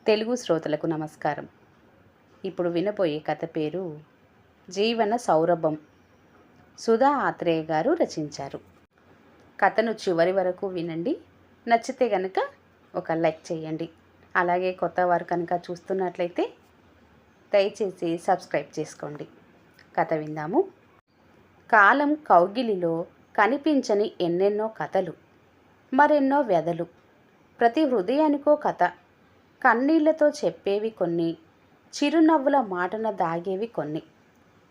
తెలుగు శ్రోతలకు నమస్కారం. ఇప్పుడు వినబోయే కథ పేరు జీవన సౌరభం. సుధా ఆత్రేయ గారు రచించారు. కథను చివరి వరకు వినండి. నచ్చితే గనక ఒక లైక్ చేయండి. అలాగే కొత్త వారు కనుక చూస్తున్నట్లయితే దయచేసి సబ్స్క్రైబ్ చేసుకోండి. కథ విందాము. కాలం కౌగిలిలో కనిపించని ఎన్నెన్నో కథలు, మరెన్నో వ్యధలు. ప్రతి హృదయానికో కథ. కన్నీళ్లతో చెప్పేవి కొన్ని, చిరునవ్వుల మాటన దాగేవి కొన్ని.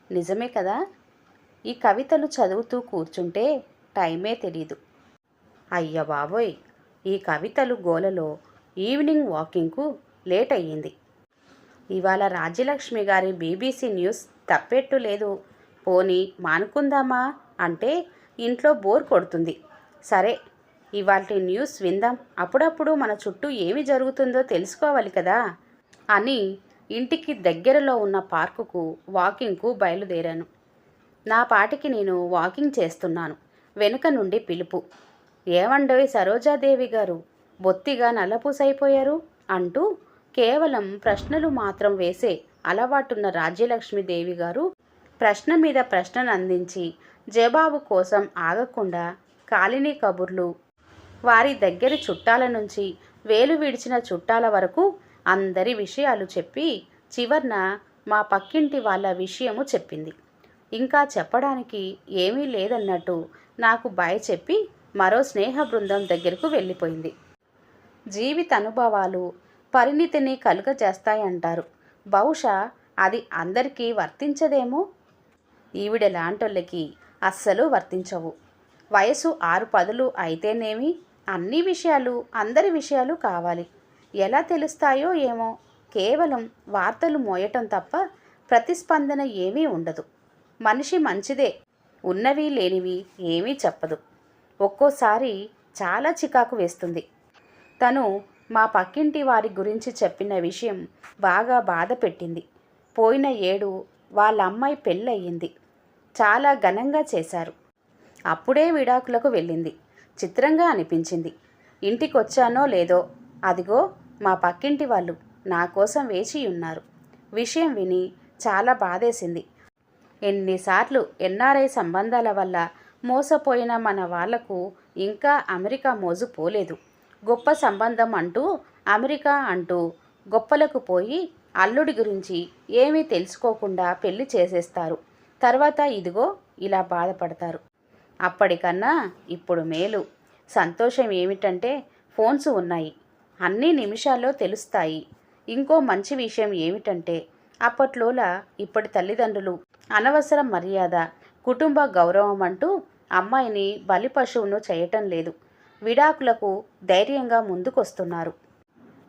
నిజమే కదా. ఈ కవితలు చదువుతూ కూర్చుంటే టైమే తెలీదు. అయ్య బాబోయ్, ఈ కవితలు గోలలో ఈవినింగ్ వాకింగ్కు లేట్ అయ్యింది. ఇవాళ రాజ్యలక్ష్మి గారి బీబీసీ న్యూస్ తప్పెట్టు లేదు. పోనీ మానుకుందామా అంటే ఇంట్లో బోర్ కొడుతుంది. సరే, ఇవాల్టి న్యూస్ విందాం. అప్పుడప్పుడు మన చుట్టూ ఏమి జరుగుతుందో తెలుసుకోవాలి కదా అని ఇంటికి దగ్గరలో ఉన్న పార్కుకు వాకింగ్కు బయలుదేరాను. నా పాటికి నేను వాకింగ్ చేస్తున్నాను. వెనుక నుండి పిలుపు. ఏమండోయ్ సరోజాదేవి గారు, బొత్తిగా నల్లపూసైపోయారు అంటూ కేవలం ప్రశ్నలు మాత్రం వేసే అలవాటున్న రాజ్యలక్ష్మీదేవి గారు ప్రశ్న మీద ప్రశ్నను అందించి జవాబు కోసం ఆగకుండా కాలిని కబుర్లు, వారి దగ్గరి చుట్టాల నుంచి వేలు విడిచిన చుట్టాల వరకు అందరి విషయాలు చెప్పి చివర్న మా పక్కింటి వాళ్ళ విషయము చెప్పింది. ఇంకా చెప్పడానికి ఏమీ లేదన్నట్టు నాకు బాయ్ చెప్పి మరో స్నేహ బృందం దగ్గరకు వెళ్ళిపోయింది. జీవిత అనుభవాలు పరిణితిని కలుగజేస్తాయంటారు. బహుశా అది అందరికీ వర్తించదేమో. ఈవిడ లాంటోళ్ళకి అస్సలు వర్తించవు. వయసు 6-10 అయితేనేమి అన్ని విషయాలు అందరి విషయాలు కావాలి. ఎలా తెలుస్తాయో ఏమో. కేవలం వార్తలు మోయటం తప్ప ప్రతిస్పందన ఏమీ ఉండదు. మనిషి మంచిదే, ఉన్నవి లేనివి ఏమీ చెప్పదు. ఒక్కోసారి చాలా చికాకు వేస్తుంది. తను మా పక్కింటి వారి గురించి చెప్పిన విషయం బాగా బాధ పెట్టింది. పోయిన ఏడు వాళ్ళ అమ్మాయి పెళ్ళయింది. చాలా ఘనంగా చేశారు. అప్పుడే విడాకులకు వెళ్ళింది. చిత్రంగా అనిపించింది. ఇంటికొచ్చానో లేదో అదిగో మా పక్కింటి వాళ్ళు నా కోసం వేచి ఉన్నారు. విషయం విని చాలా బాధేసింది. ఎన్నిసార్లు ఎన్ఆర్ఐ సంబంధాల వల్ల మోసపోయిన మన వాళ్లకు ఇంకా అమెరికా మోజు పోలేదు. గొప్ప సంబంధం అంటూ అమెరికా అంటూ గొప్పలకు పోయి అల్లుడి గురించి ఏమీ తెలుసుకోకుండా పెళ్లి చేసేస్తారు. తర్వాత ఇదిగో ఇలా బాధపడతారు. అప్పటికన్నా ఇప్పుడు మేలు. సంతోషం ఏమిటంటే ఫోన్స్ ఉన్నాయి, అన్ని నిమిషాల్లో తెలుస్తాయి. ఇంకో మంచి విషయం ఏమిటంటే అప్పట్లోలా ఇప్పటి తల్లిదండ్రులు అనవసర మర్యాద, కుటుంబ గౌరవం అంటూ అమ్మాయిని బలి పశువును చేయటం లేదు. విడాకులకు ధైర్యంగా ముందుకొస్తున్నారు.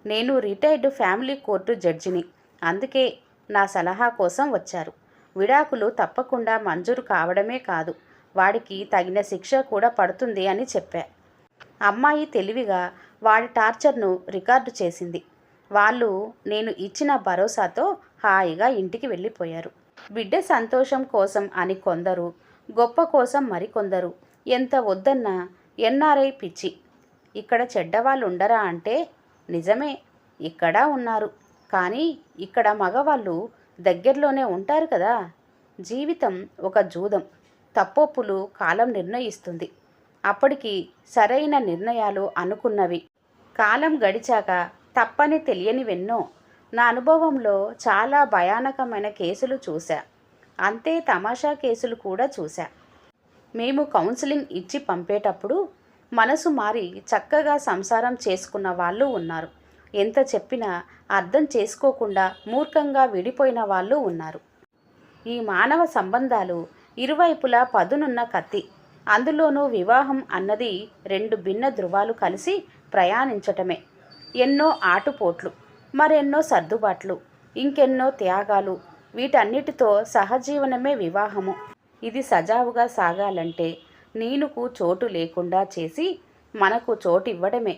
నేను రిటైర్డ్ ఫ్యామిలీ కోర్టు జడ్జిని. అందుకే నా సలహా కోసం వచ్చారు. విడాకులు తప్పకుండా మంజూరు కావడమే కాదు, వాడికి తగిన శిక్ష కూడా పడుతుంది అని చెప్పా. అమ్మాయి తెలివిగా వాడి టార్చర్ను రికార్డు చేసింది. వాళ్ళు నేను ఇచ్చిన భరోసాతో హాయిగా ఇంటికి వెళ్ళిపోయారు. బిడ్డ సంతోషం కోసం అని కొందరు, గొప్ప కోసం మరికొందరు. ఎంత వద్దన్నా ఎన్ఆర్ఐ పిచ్చి. ఇక్కడ చెడ్డవాళ్ళు ఉండరా అంటే నిజమే, ఇక్కడ ఉన్నారు. కానీ ఇక్కడ మగవాళ్ళు దగ్గరలోనే ఉంటారు కదా. జీవితం ఒక జూదం. తప్పొప్పులు కాలం నిర్ణయిస్తుంది. అప్పటికి సరైన నిర్ణయాలు అనుకున్నవి. కాలం గడిచాక తప్పని తెలియనివెన్నో. నా అనుభవంలో చాలా భయానకమైన కేసులు చూశా. అంతే తమాషా కేసులు కూడా చూశా. మేము కౌన్సిలింగ్ ఇచ్చి పంపేటప్పుడు మనసు మారి చక్కగా సంసారం చేసుకున్న వాళ్ళు ఉన్నారు. ఎంత చెప్పినా అర్థం చేసుకోకుండా మూర్ఖంగా విడిపోయిన వాళ్ళు ఉన్నారు. ఈ మానవ సంబంధాలు ఇరువైపులా పదునున్న కత్తి. అందులోనూ వివాహం అన్నది 2 భిన్న ధృవాలు కలిసి ప్రయాణించటమే. ఎన్నో ఆటుపోట్లు, మరెన్నో సర్దుబాట్లు, ఇంకెన్నో త్యాగాలు. వీటన్నిటితో సహజీవనమే వివాహము. ఇది సజావుగా సాగాలంటే నీనుకు చోటు లేకుండా చేసి మనకు చోటు ఇవ్వడమే.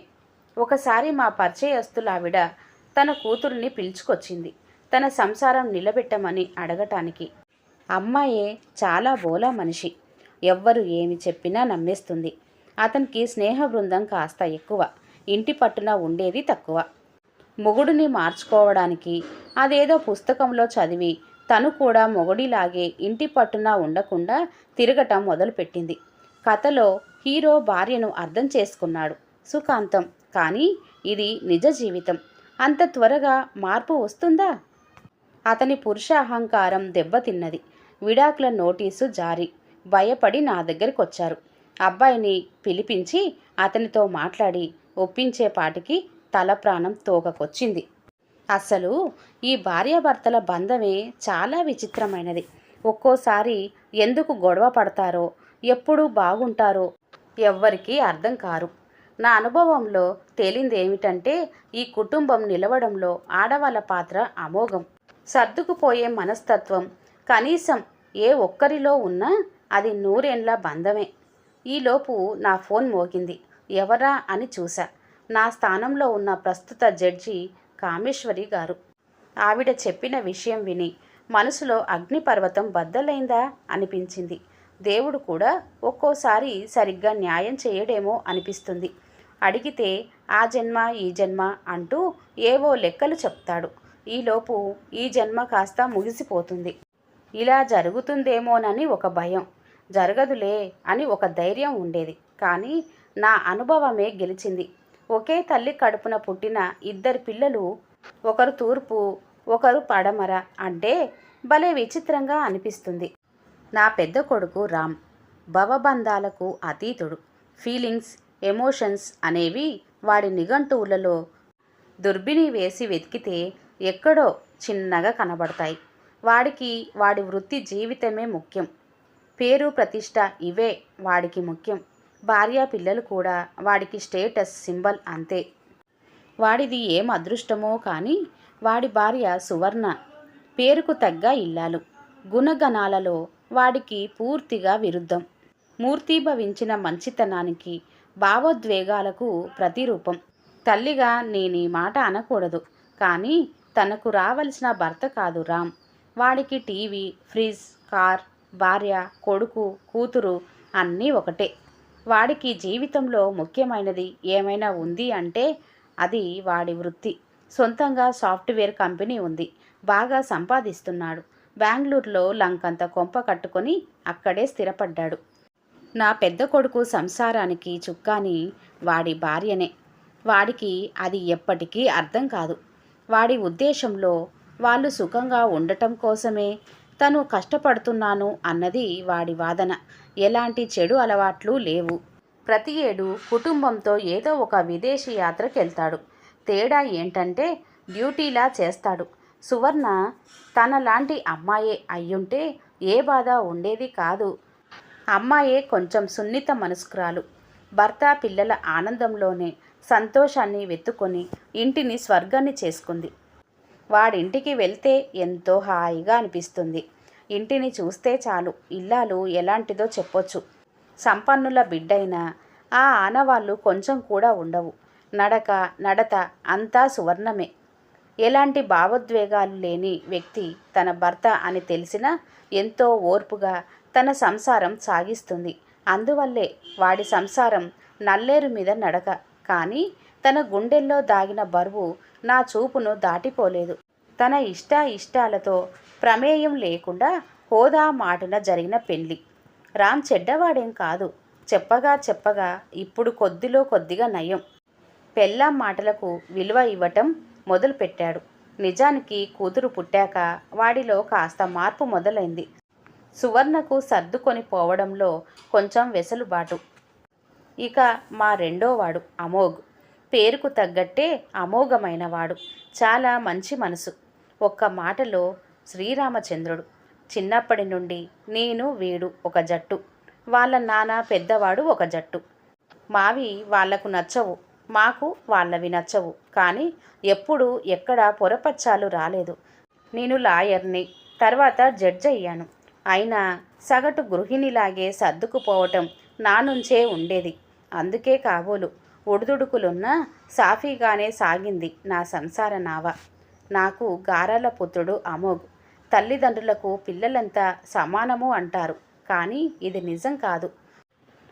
ఒకసారి మా పరిచయస్తులావిడ తన కూతుర్ని పిలుచుకొచ్చింది తన సంసారం నిలబెట్టమని అడగటానికి. అమ్మాయే చాలా బోలా మనిషి. ఎవ్వరు ఏమి చెప్పినా నమ్మేస్తుంది. అతనికి స్నేహ బృందం కాస్త ఎక్కువ, ఇంటి పట్టున ఉండేది తక్కువ. మొగుడిని మార్చుకోవడానికి అదేదో పుస్తకంలో చదివి తను కూడా మొగుడిలాగే ఇంటి పట్టున ఉండకుండా తిరగటం మొదలుపెట్టింది. కథలో హీరో భార్యను అర్థం చేసుకున్నాడు, సుఖాంతం. కానీ ఇది నిజ జీవితం. అంత త్వరగా మార్పు వస్తుందా? అతని పురుష అహంకారం దెబ్బతిన్నది. విడాకుల నోటీసు జారీ. భయపడి నా దగ్గరికి వచ్చారు. అబ్బాయిని పిలిపించి అతనితో మాట్లాడి ఒప్పించేపాటికి తల ప్రాణం తోకకొచ్చింది. అసలు ఈ భార్యాభర్తల బంధమే చాలా విచిత్రమైనది. ఒక్కోసారి ఎందుకు గొడవ పడతారో, ఎప్పుడు బాగుంటారో ఎవ్వరికీ అర్థం కారు. నా అనుభవంలో తేలిందేమిటంటే ఈ కుటుంబం నిలవడంలో ఆడవాళ్ళ పాత్ర అమోఘం. సర్దుకుపోయే మనస్తత్వం కనీసం ఏ ఒక్కరిలో ఉన్నా అది నూరేండ్ల బంధమే. ఈలోపు నా ఫోన్ మోగింది. ఎవరా అని చూశా. నా స్థానంలో ఉన్న ప్రస్తుత జడ్జి కామేశ్వరి గారు. ఆవిడ చెప్పిన విషయం విని మనసులో అగ్నిపర్వతం బద్దలైందా అనిపించింది. దేవుడు కూడా ఒక్కోసారి సరిగ్గా న్యాయం చేయడేమో అనిపిస్తుంది. అడిగితే ఆ జన్మ ఈ జన్మ అంటూ ఏవో లెక్కలు చెప్తాడు. ఈలోపు ఈ జన్మ కాస్త ముగిసిపోతుంది. ఇలా జరుగుతుందేమోనని ఒక భయం, జరగదులే అని ఒక ధైర్యం ఉండేది. కానీ నా అనుభవమే గెలిచింది. ఒకే తల్లి కడుపున పుట్టిన ఇద్దరు పిల్లలు, ఒకరు తూర్పు ఒకరు పడమర అంటే భలే విచిత్రంగా అనిపిస్తుంది. నా పెద్ద కొడుకు రామ్ భవబంధాలకు అతీతుడు. ఫీలింగ్స్, ఎమోషన్స్ అనేవి వాడి నిఘంటువులలో దుర్బిని వేసి వెతికితే ఎక్కడో చిన్నగా కనబడతాయి. వాడికి వాడి వృత్తి జీవితమే ముఖ్యం. పేరు ప్రతిష్ట ఇవే వాడికి ముఖ్యం. భార్య పిల్లలు కూడా వాడికి స్టేటస్ సింబల్ అంతే. వాడిది ఏం అదృష్టమో కానీ వాడి భార్య సువర్ణ పేరుకు తగ్గ ఇల్లాలు. గుణగణాలలో వాడికి పూర్తిగా విరుద్ధం. మూర్తీభవించిన మంచితనానికి, భావోద్వేగాలకు ప్రతిరూపం. తల్లిగా నేనీ మాట అనకూడదు, కానీ తనకు రావలసిన భర్త కాదు రామ్. వాడికి టీవీ, ఫ్రిడ్జ్, కార్, భార్య, కొడుకు, కూతురు అన్నీ ఒకటే. వాడికి జీవితంలో ముఖ్యమైనది ఏమైనా ఉంది అంటే అది వాడి వృత్తి. సొంతంగా సాఫ్ట్వేర్ కంపెనీ ఉంది. బాగా సంపాదిస్తున్నాడు. బెంగళూరులో లంకంత కొంప కట్టుకొని అక్కడే స్థిరపడ్డాడు. నా పెద్ద కొడుకు సంసారానికి చుక్కాని వాడి భార్యనే. వాడికి అది ఎప్పటికీ అర్థం కాదు. వాడి ఉద్దేశంలో వాళ్ళు సుఖంగా ఉండటం కోసమే తను కష్టపడుతున్నాను అన్నది వాడి వాదన. ఎలాంటి చెడు అలవాట్లు లేవు. ప్రతి ఏడు కుటుంబంతో ఏదో ఒక విదేశీ యాత్రకెళ్తాడు. తేడా ఏంటంటే డ్యూటీలా చేస్తాడు. సువర్ణ తనలాంటి అమ్మాయే అయ్యుంటే ఏ బాధ ఉండేది కాదు. అమ్మాయే కొంచెం సున్నిత మనస్కురాలు. భర్త పిల్లల ఆనందంలోనే సంతోషాన్ని వెతుక్కొని ఇంటిని స్వర్గాన్ని చేసుకుంది. వాడింటికి వెళ్తే ఎంతో హాయిగా అనిపిస్తుంది. ఇంటిని చూస్తే చాలు ఇల్లాలు ఎలాంటిదో చెప్పొచ్చు. సంపన్నుల బిడ్డైనా ఆ ఆనవాళ్ళు కొంచెం కూడా ఉండవు. నడక, నడత అంతా సువర్ణమే. ఎలాంటి భావోద్వేగాలు లేని వ్యక్తి తన భర్త అని తెలిసినా ఎంతో ఓర్పుగా తన సంసారం సాగిస్తుంది. అందువల్లే వాడి సంసారం నల్లేరు మీద నడక. కానీ తన గుండెల్లో దాగిన బరువు నా చూపును దాటిపోలేదు. తన ఇష్టాలతో ప్రమేయం లేకుండా హోదా మాటున జరిగిన పెళ్లి. రామ్ చెడ్డవాడేం కాదు. చెప్పగా ఇప్పుడు కొద్దిలో కొద్దిగా నయం. పెళ్ళాం మాటలకు విలువ ఇవ్వటం మొదలుపెట్టాడు. నిజానికి కూతురు పుట్టాక వాడిలో కాస్త మార్పు మొదలైంది. సువర్ణకు సర్దుకొని పోవడంలో కొంచెం వెసులుబాటు. ఇక మా రెండోవాడు అమోఘ్. పేరుకు తగ్గట్టే అమోఘమైనవాడు. చాలా మంచి మనసు. ఒక్క మాటలో శ్రీరామచంద్రుడు. చిన్నప్పటి నుండి నేను వీడు ఒక జట్టు. వాళ్ళ నాన్న పెద్దవాడు ఒక జట్టు. మావి వాళ్లకు నచ్చవు, మాకు వాళ్ళవి నచ్చవు. కానీ ఎప్పుడు ఎక్కడ పొరపచ్చాలు రాలేదు. నేను లాయర్ని, తర్వాత జడ్జి అయ్యాను. అయినా సగటు గృహిణిలాగే సర్దుకుపోవటం నా నుంచే ఉండేది. అందుకే కాబోలు ఒడిదుడుకులున్నా సాఫీగానే సాగింది నా సంసార నావ. నాకు గారాల పుత్రుడు అమోఘ్. తల్లిదండ్రులకు పిల్లలంతా సమానము అంటారు, కానీ ఇది నిజం కాదు.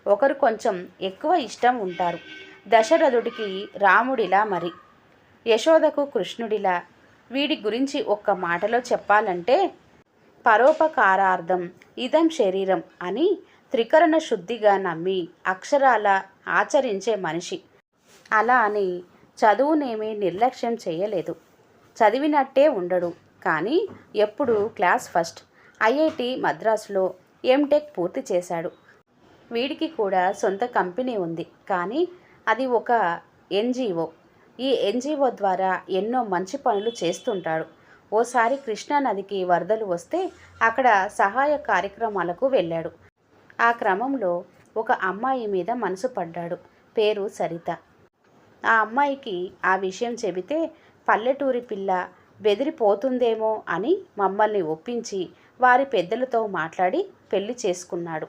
ఒకరు కొంచెం ఎక్కువ ఇష్టం ఉంటారు. దశరథుడికి రాముడిలా మరి. యశోదకు కృష్ణుడిలా వీడి గురించి ఒక్క మాటలో చెప్పాలంటే పరోపకారార్థం ఇదం శరీరం అని త్రికరణ శుద్ధిగా నమ్మి అక్షరాల ఆచరించే మనిషి. అలా అని చదువునేమీ నిర్లక్ష్యం చేయలేదు. చదివినట్టే ఉండడు, కానీ ఎప్పుడు క్లాస్ ఫస్ట్. ఐఐటి మద్రాసులో ఎంటెక్ పూర్తి చేశాడు. వీడికి కూడా సొంత కంపెనీ ఉంది, కానీ అది ఒక ఎన్జిఓ. ఈ ఎన్జిఓ ద్వారా ఎన్నో మంచి పనులు చేస్తుంటాడు. ఓసారి కృష్ణానదికి వరదలు వస్తే అక్కడ సహాయ కార్యక్రమాలకు వెళ్ళాడు. ఆ క్రమంలో ఒక అమ్మాయి మీద మనసు పడ్డాడు. పేరు సరిత. ఆ అమ్మాయికి ఆ విషయం చెబితే పల్లెటూరి పిల్ల బెదిరిపోతుందేమో అని మమ్మల్ని ఒప్పించి వారి పెద్దలతో మాట్లాడి పెళ్లి చేసుకున్నాడు.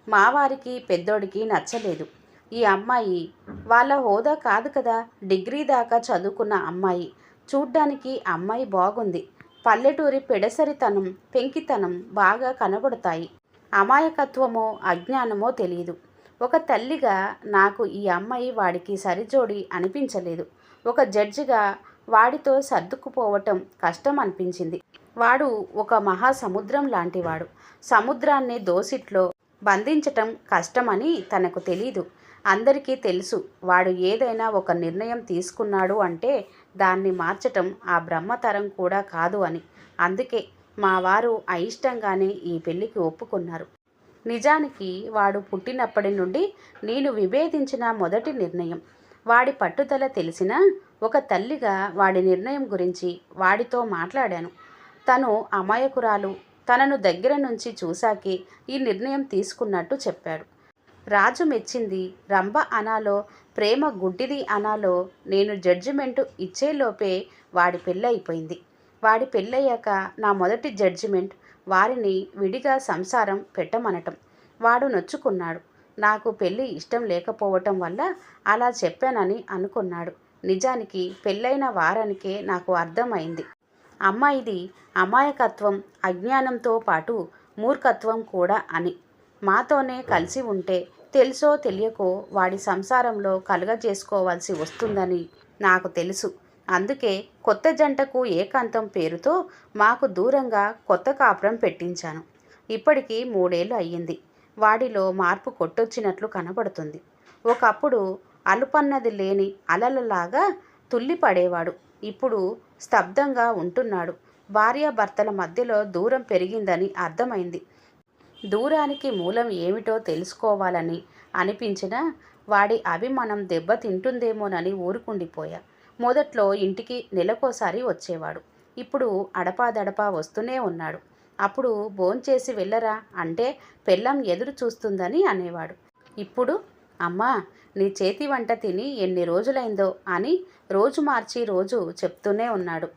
మా వారికి పెద్దోడికి నచ్చలేదు. ఈ అమ్మాయి వాళ్ళ హోదా కాదు కదా, డిగ్రీ దాకా చదువుకున్న అమ్మాయి. చూడ్డానికి అమ్మాయి బాగుంది. పల్లెటూరి పెడసరితనం, పెంకితనం బాగా కనబడతాయి. అమాయకత్వమో అజ్ఞానమో తెలియదు. ఒక తల్లిగా నాకు ఈ అమ్మాయి వాడికి సరిజోడి అనిపించలేదు. ఒక జడ్జిగా వాడితో సర్దుకుపోవటం కష్టం అనిపించింది. వాడు ఒక మహాసముద్రం లాంటివాడు. సముద్రాన్ని దోసిట్లో బంధించటం కష్టమని తనకు తెలీదు. అందరికీ తెలుసు, వాడు ఏదైనా ఒక నిర్ణయం తీసుకున్నాడు అంటే దాన్ని మార్చటం ఆ బ్రహ్మతరం కూడా కాదు అని. అందుకే మా వారు అయిష్టంగానే ఈ పెళ్లికి ఒప్పుకున్నారు. నిజానికి వాడు పుట్టినప్పటి నుండి నేను విభేదించిన మొదటి నిర్ణయం. వాడి పట్టుదల తెలిసినా ఒక తల్లిగా వాడి నిర్ణయం గురించి వాడితో మాట్లాడాను. తను అమాయకురాలు, తనను దగ్గర నుంచి చూశాకే ఈ నిర్ణయం తీసుకున్నట్టు చెప్పాడు. రాజు మెచ్చింది రంభ అనాలో, ప్రేమ గుడ్డిది అనాలో నేను జడ్జిమెంటు ఇచ్చేలోపే వాడి పెళ్ళైపోయింది. వాడి పెళ్ళయ్యాక నా మొదటి జడ్జిమెంట్ వారిని విడిగా సంసారం పెట్టమనటం. వాడు నొచ్చుకున్నాడు. నాకు పెళ్ళి ఇష్టం లేకపోవటం వల్ల అలా చెప్పానని అనుకున్నాడు. నిజానికి పెళ్ళైన వారానికే నాకు అర్థమైంది, అమ్మాయిది అమాయకత్వం, అజ్ఞానంతో పాటు మూర్ఖత్వం కూడా అని. మాతోనే కలిసి ఉంటే తెలుసో తెలియకో వాడి సంసారంలో కలుగజేసుకోవాల్సి వస్తుందని నాకు తెలుసు. అందుకే కొత్త జంటకు ఏకాంతం పేరుతో మాకు దూరంగా కొత్త కాపురం పెట్టించాను. ఇప్పటికీ 3 ఏళ్ళు అయ్యింది. వాడిలో మార్పు కొట్టొచ్చినట్లు కనబడుతుంది. ఒకప్పుడు అలుపన్నది లేని అలలలాగా తుల్లిపడేవాడు. ఇప్పుడు స్తబ్దంగా ఉంటున్నాడు. భార్యాభర్తల మధ్యలో దూరం పెరిగిందని అర్థమైంది. దూరానికి మూలం ఏమిటో తెలుసుకోవాలని అనిపించినా వాడి అభిమానం దెబ్బతింటుందేమోనని ఊరుకుండిపోయా. మొదట్లో ఇంటికి నెలకోసారి వచ్చేవాడు. ఇప్పుడు అడపాదడపా వస్తూనే ఉన్నాడు. అప్పుడు భోంచేసి వెళ్ళరా అంటే పెళ్ళాం ఎదురు చూస్తుందని అనేవాడు. ఇప్పుడు అమ్మా నీ చేతి వంట తిని ఎన్ని రోజులైందో అని రోజు మార్చి రోజు చెప్తూనే ఉన్నాడు.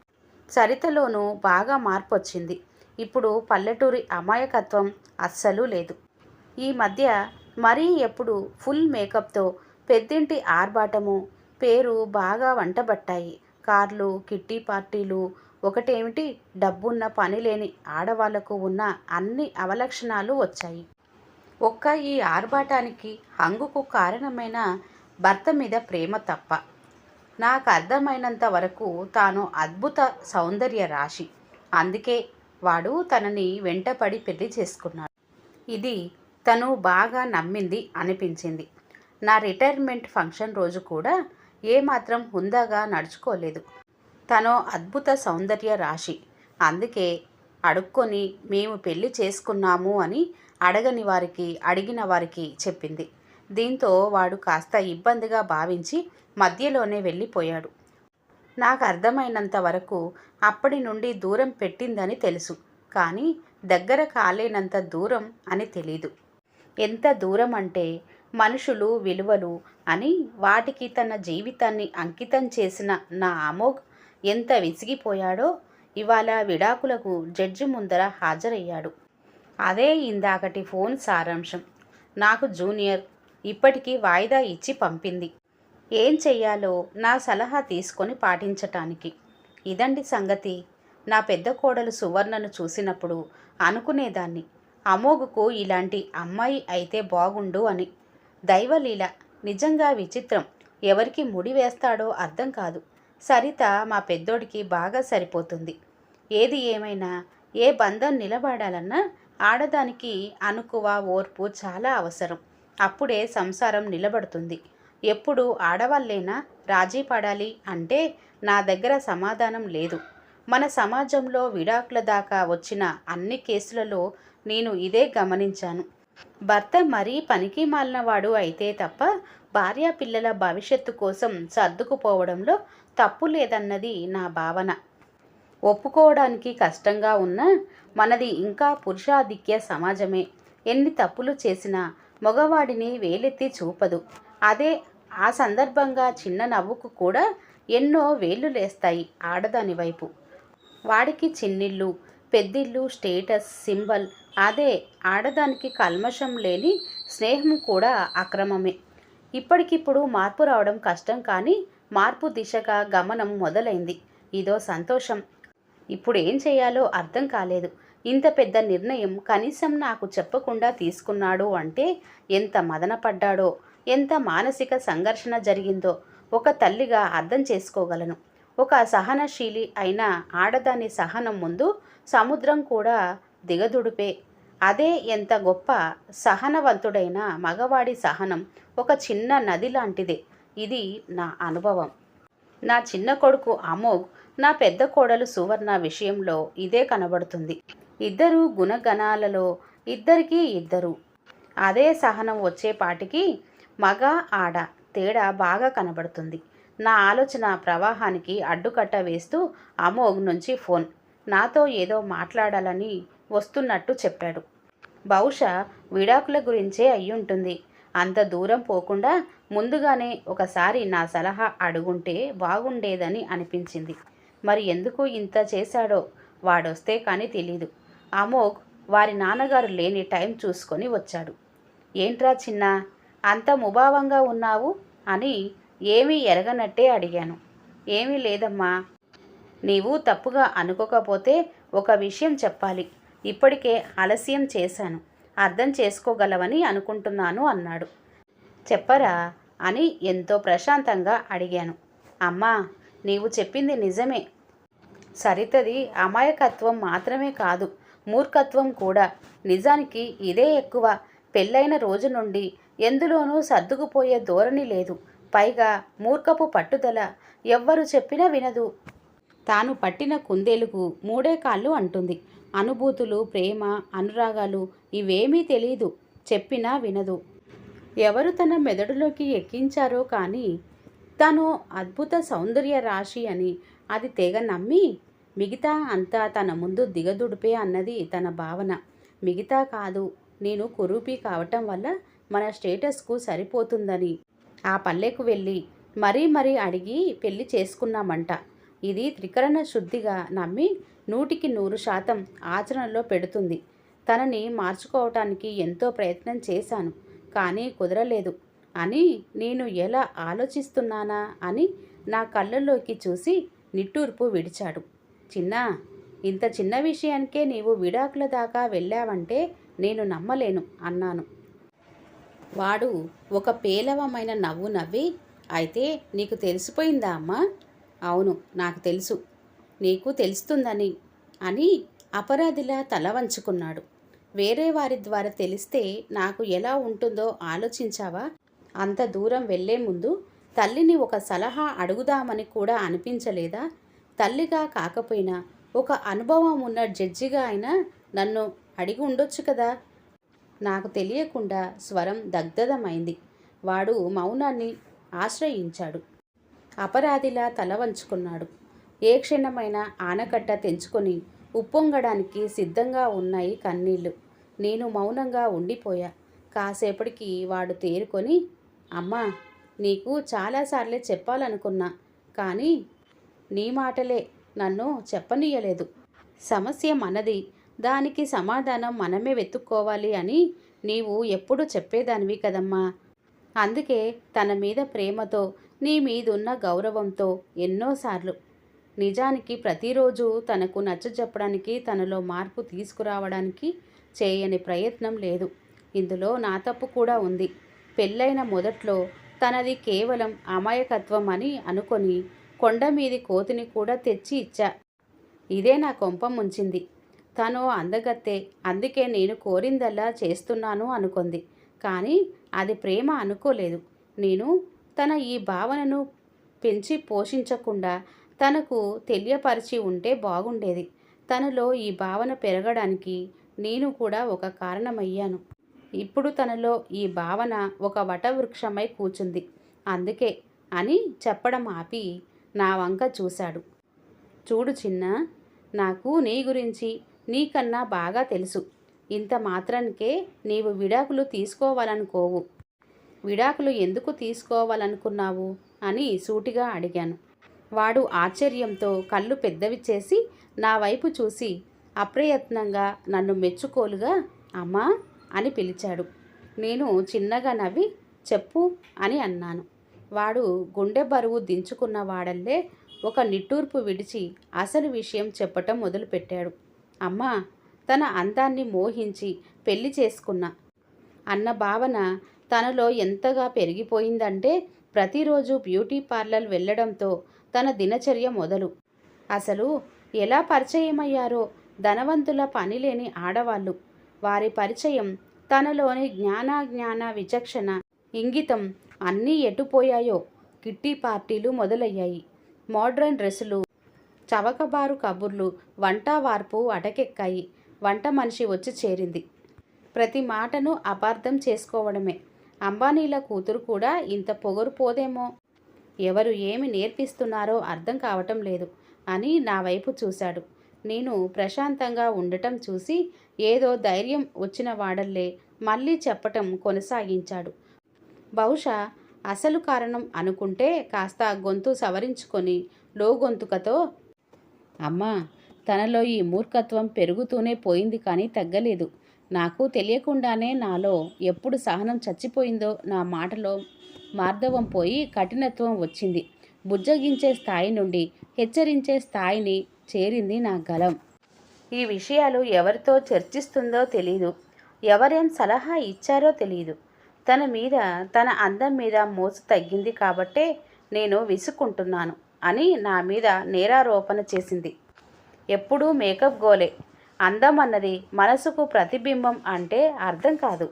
సరితలోనూ బాగా మార్పు వచ్చింది. ఇప్పుడు పల్లెటూరి అమాయకత్వం అస్సలు లేదు. ఈ మధ్య మరీ ఎప్పుడు ఫుల్ మేకప్తో పెద్దింటి ఆర్భాటము, పేరు బాగా వంటబట్టాయి. కార్లు, కిట్టి పార్టీలు. ఒకటేమిటి, డబ్బున్న పనిలేని ఆడవాళ్లకు ఉన్న అన్ని అవలక్షణాలు వచ్చాయి. ఒక్క ఈ ఆర్భాటానికి హంగుకు కారణమైన భర్త మీద ప్రేమ తప్ప. నాకు అర్థమైనంత వరకు తాను అద్భుత సౌందర్య రాశి. అందుకే వాడు తనని వెంటపడి పెళ్లి చేసుకున్నాడు. ఇది తను బాగా నమ్మింది అనిపించింది. నా రిటైర్మెంట్ ఫంక్షన్ రోజు కూడా ఏమాత్రం హుందాగా నడుచుకోలేదు. తను అద్భుత సౌందర్య రాశి. అందుకే అడుక్కొని మేము పెళ్లి చేసుకున్నాము అని అడగని వారికి అడిగిన వారికి చెప్పింది. దీంతో వాడు కాస్త ఇబ్బందిగా భావించి మధ్యలోనే వెళ్ళిపోయాడు. నాకు అర్థమైనంత వరకు అప్పటి నుండి దూరం పెట్టిందని తెలుసు, కానీ దగ్గర కాలేనంత దూరం అని తెలీదు. ఎంత దూరం అంటే మనుషులు, విలువలు అని వాటికి తన జీవితాన్ని అంకితం చేసిన నా అమోఘ్ ఎంత విసిగిపోయాడో ఇవాళ విడాకులకు జడ్జి ముందర హాజరయ్యాడు. అదే ఇందాకటి ఫోన్ సారాంశం. నాకు జూనియర్ ఇప్పటికీ వాయిదా ఇచ్చి పంపింది. ఏం చెయ్యాలో నా సలహా తీసుకొని పాటించటానికి. ఇదండి సంగతి. నా పెద్ద కోడలు సువర్ణను చూసినప్పుడు అనుకునేదాన్ని, అమోఘకు ఇలాంటి అమ్మాయి అయితే బాగుండు అని. దైవలీల. నిజంగా విచిత్రం. ఎవరికి ముడి వేస్తాడో అర్థం కాదు. సరిత మా పెద్దోడికి బాగా సరిపోతుంది. ఏది ఏమైనా ఏ బంధం నిలబడాలన్నా ఆడదానికి అనుకువ, ఓర్పు చాలా అవసరం. అప్పుడే సంసారం నిలబడుతుంది. ఎప్పుడు ఆడవాళ్ళేనా రాజీ పడాలి అంటే నా దగ్గర సమాధానం లేదు. మన సమాజంలో విడాకుల దాకా వచ్చిన అన్ని కేసులలో నేను ఇదే గమనించాను. భర్త మరీ పనికి మాలినవాడు అయితే తప్ప భార్య పిల్లల భవిష్యత్తు కోసం సర్దుకుపోవడంలో తప్పు లేదన్నది నా భావన. ఒప్పుకోవడానికి కష్టంగా ఉన్నా మనది ఇంకా పురుషాధిక్య సమాజమే. ఎన్ని తప్పులు చేసినా మగవాడిని వేలెత్తి చూపదు. అదే ఆ సందర్భంగా చిన్న నవ్వుకు కూడా ఎన్నో వేళ్ళు లేస్తాయి ఆడదాని వైపు. వాడికి చిన్నిల్లు, పెద్దిల్లు స్టేటస్ సింబల్. అదే ఆడదానికి కల్మషం లేని స్నేహం కూడా అక్రమమే. ఇప్పటికిప్పుడు మార్పు రావడం కష్టం, కానీ మార్పు దిశగా గమనం మొదలైంది. ఇదో సంతోషం. ఇప్పుడు ఏం చేయాలో అర్థం కాలేదు. ఇంత పెద్ద నిర్ణయం కనీసం నాకు చెప్పకుండా తీసుకున్నాడు అంటే ఎంత మదనపడ్డాడో, ఎంత మానసిక సంఘర్షణ జరిగిందో ఒక తల్లిగా అర్థం చేసుకోగలను. ఒక సహనశీలి అయిన ఆడదాని సహనం ముందు సముద్రం కూడా దిగదుడిపే. అదే ఎంత గొప్ప సహనవంతుడైన మగవాడి సహనం ఒక చిన్న నది లాంటిదే. ఇది నా అనుభవం. నా చిన్న కొడుకు అమోఘ్, నా పెద్ద కోడలు సువర్ణ విషయంలో ఇదే కనబడుతుంది. ఇద్దరు గుణగణాలలో ఇద్దరు అదే సహనం వచ్చేపాటికి మగ ఆడ తేడా బాగా కనబడుతుంది. నా ఆలోచన ప్రవాహానికి అడ్డుకట్ట వేస్తూ అమోఘ్ నుంచి ఫోన్. నాతో ఏదో మాట్లాడాలని వస్తున్నట్టు చెప్పాడు. బహుశా విడాకుల గురించే అయ్యుంటుంది. అంత దూరం పోకుండా ముందుగానే ఒకసారి నా సలహా అడుగుంటే బాగుండేదని అనిపించింది. మరి ఎందుకు ఇంత చేశాడో వాడొస్తే కానీ తెలీదు. అమోఘ్ వారి నాన్నగారు లేని టైం చూసుకొని వచ్చాడు. ఏంట్రా చిన్న, అంత ముభావంగా ఉన్నావు అని ఏమీ ఎరగనట్టే అడిగాను. ఏమీ లేదమ్మా. నీవు తప్పుగా అనుకోకపోతే ఒక విషయం చెప్పాలి. ఇప్పటికే ఆలస్యం చేశాను. అర్థం చేసుకోగలవని అనుకుంటున్నాను అన్నాడు. చెప్పరా అని ఎంతో ప్రశాంతంగా అడిగాను. అమ్మా, నీవు చెప్పింది నిజమే. సరితది అమాయకత్వం మాత్రమే కాదు, మూర్ఖత్వం కూడా. నిజానికి ఇదే ఎక్కువ. పెళ్ళైన రోజు నుండి ఎందులోనూ సర్దుకుపోయే ధోరణి లేదు. పైగా మూర్ఖపు పట్టుదల. ఎవ్వరు చెప్పినా వినదు. తాను పట్టిన కుందేలుకు మూడే కాళ్ళు అంటుంది. అనుభూతులు, ప్రేమ, అనురాగాలు ఇవేమీ తెలీదు. చెప్పినా వినదు. ఎవరు తన మెదడులోకి ఎక్కించారో కానీ తను అద్భుత సౌందర్య రాశి అని అది తెగ నమ్మి మిగతా అంతా తన ముందు దిగదుడిపే అన్నది తన భావన. మిగతా కాదు, నేను కురూపి కావటం వల్ల మన స్టేటస్కు సరిపోతుందని ఆ పల్లెకు వెళ్ళి మరీ అడిగి పెళ్లి చేసుకున్నామంట. ఇది త్రికరణ శుద్ధిగా నమ్మి 100% ఆచరణలో పెడుతుంది. తనని మార్చుకోవటానికి ఎంతో ప్రయత్నం చేశాను, కానీ కుదరలేదు అని నేను ఎలా ఆలోచిస్తున్నానా అని నా కళ్ళల్లోకి చూసి నిట్టూర్పు విడిచాడు. చిన్నా, ఇంత చిన్న విషయానికే నీవు విడాకుల దాకా వెళ్ళావంటే నేను నమ్మలేను అన్నాను. వాడు ఒక పేలవమైన నవ్వు నవ్వి, అయితే నీకు తెలిసిపోయిందా అమ్మా? అవును, నాకు తెలుసు. నీకు తెలుస్తుందని అని అపరాధిలా తల వంచుకున్నాడు. వేరే వారి ద్వారా తెలిస్తే నాకు ఎలా ఉంటుందో ఆలోచించావా? అంత దూరం వెళ్లే ముందు తల్లిని ఒక సలహా అడుగుదామని కూడా అనిపించలేదా? తల్లిగా కాకపోయినా ఒక అనుభవం ఉన్న జడ్జిగా అయినా నన్ను అడిగి ఉండొచ్చు కదా. నాకు తెలియకుండా స్వరం దగ్ధమైంది. వాడు మౌనాన్ని ఆశ్రయించాడు. అపరాధిలా తల వంచుకున్నాడు. ఏ క్షణమైనా ఆనకట్ట తెంచుకొని ఉప్పొంగడానికి సిద్ధంగా ఉన్నాయి కన్నీళ్లు. నేను మౌనంగా ఉండిపోయా. కాసేపటికి వాడు తేరుకొని, అమ్మా, నీకు చాలాసార్లే చెప్పాలనుకున్నా, కానీ నీ మాటలే నన్ను చెప్పనీయలేదు. సమస్య మనది, దానికి సమాధానం మనమే వెతుక్కోవాలి అని నీవు ఎప్పుడు చెప్పేదానివి కదమ్మా. అందుకే తన మీద ప్రేమతో, నీ మీదున్న గౌరవంతో ఎన్నోసార్లు, నిజానికి ప్రతిరోజు తనకు నచ్చజెప్పడానికి, తనలో మార్పు తీసుకురావడానికి చేయని ప్రయత్నం లేదు. ఇందులో నా తప్పు కూడా ఉంది. పెళ్ళైన మొదట్లో తనది కేవలం అమాయకత్వం అని అనుకొని కొండ మీది కోతిని కూడా తెచ్చి ఇచ్చా. ఇదే నా కొంప ముంచింది. తను అందగత్తే, అందుకే నేను కోరిందల్లా చేస్తున్నాను అనుకుంది. కానీ అది ప్రేమ అనుకోలేదు. నేను తన ఈ భావనను పెంచి పోషించకుండా తనకు తెలియపరిచి ఉంటే బాగుండేది. తనలో ఈ భావన పెరగడానికి నేను కూడా ఒక కారణమయ్యాను. ఇప్పుడు తనలో ఈ భావన ఒక వటవృక్షమై కూర్చుంది. అందుకే అని చెప్పడం ఆపి నా వంక చూశాడు. చూడు చిన్నా, నాకు నీ గురించి నీకన్నా బాగా తెలుసు. ఇంత మాత్రానికే నీవు విడాకులు తీసుకోవాలనుకోవు. విడాకులు ఎందుకు తీసుకోవాలనుకున్నావు అని సూటిగా అడిగాను. వాడు ఆశ్చర్యంతో కళ్ళు పెద్దవి చేసి నా వైపు చూసి అప్రయత్నంగా నన్ను మెచ్చుకోలుగా అమ్మా అని పిలిచాడు. నేను చిన్నగా నవ్వి చెప్పు అని అన్నాను. వాడు గుండె బరువు దించుకున్న వాడల్లే ఒక నిట్టూర్పు విడిచి అసలు విషయం చెప్పటం మొదలుపెట్టాడు. అమ్మా, తన అందాన్ని మోహించి పెళ్లి చేసుకున్నా అన్న భావన తనలో ఎంతగా పెరిగిపోయిందంటే ప్రతిరోజు బ్యూటీ పార్లర్ వెళ్ళడంతో తన దినచర్య మొదలు. అసలు ఎలా పరిచయమయ్యారో ధనవంతుల పనిలేని ఆడవాళ్ళు. వారి పరిచయం, తనలోని జ్ఞాన విచక్షణ, ఇంగితం అన్నీ ఎటుపోయాయో. కిట్టి పార్టీలు మొదలయ్యాయి. మోడ్రన్ డ్రెస్సులు, చవకబారు కబుర్లు, వంట వార్పు అటకెక్కాయి. వంట మనిషి వచ్చి చేరింది. ప్రతి మాటను అపార్థం చేసుకోవడమే. అంబానీల కూతురు కూడా ఇంత పొగరు పోదేమో. ఎవరు ఏమి నేర్పిస్తున్నారో అర్థం కావటం లేదు అని నా వైపు చూశాడు. నేను ప్రశాంతంగా ఉండటం చూసి ఏదో ధైర్యం వచ్చిన వాడల్లే మళ్ళీ చెప్పటం కొనసాగించాడు. బహుశా అసలు కారణం అనుకుంటే కాస్త గొంతు సవరించుకొని లోగొంతుకతో, అమ్మా, తనలో ఈ మూర్ఖత్వం పెరుగుతూనే పోయింది కానీ తగ్గలేదు. నాకు తెలియకుండానే నాలో ఎప్పుడు సహనం చచ్చిపోయిందో నా మాటలో మార్దవం పోయి కఠినత్వం వచ్చింది. బుజ్జగించే స్థాయి నుండి హెచ్చరించే స్థాయిని చేరింది నా గలం. ఈ విషయాలు ఎవరితో చర్చిస్తుందో తెలీదు. ఎవరేం సలహా ఇచ్చారో తెలీదు. తన మీద, తన అందం మీద మోసు తగ్గింది కాబట్టే నేను విసుక్కుంటున్నాను అని నా మీద నేరారోపణ చేసింది. ఎప్పుడూ మేకప్ గోలే. అందం అన్నది మనసుకు ప్రతిబింబం అంటే అర్థం కాదు.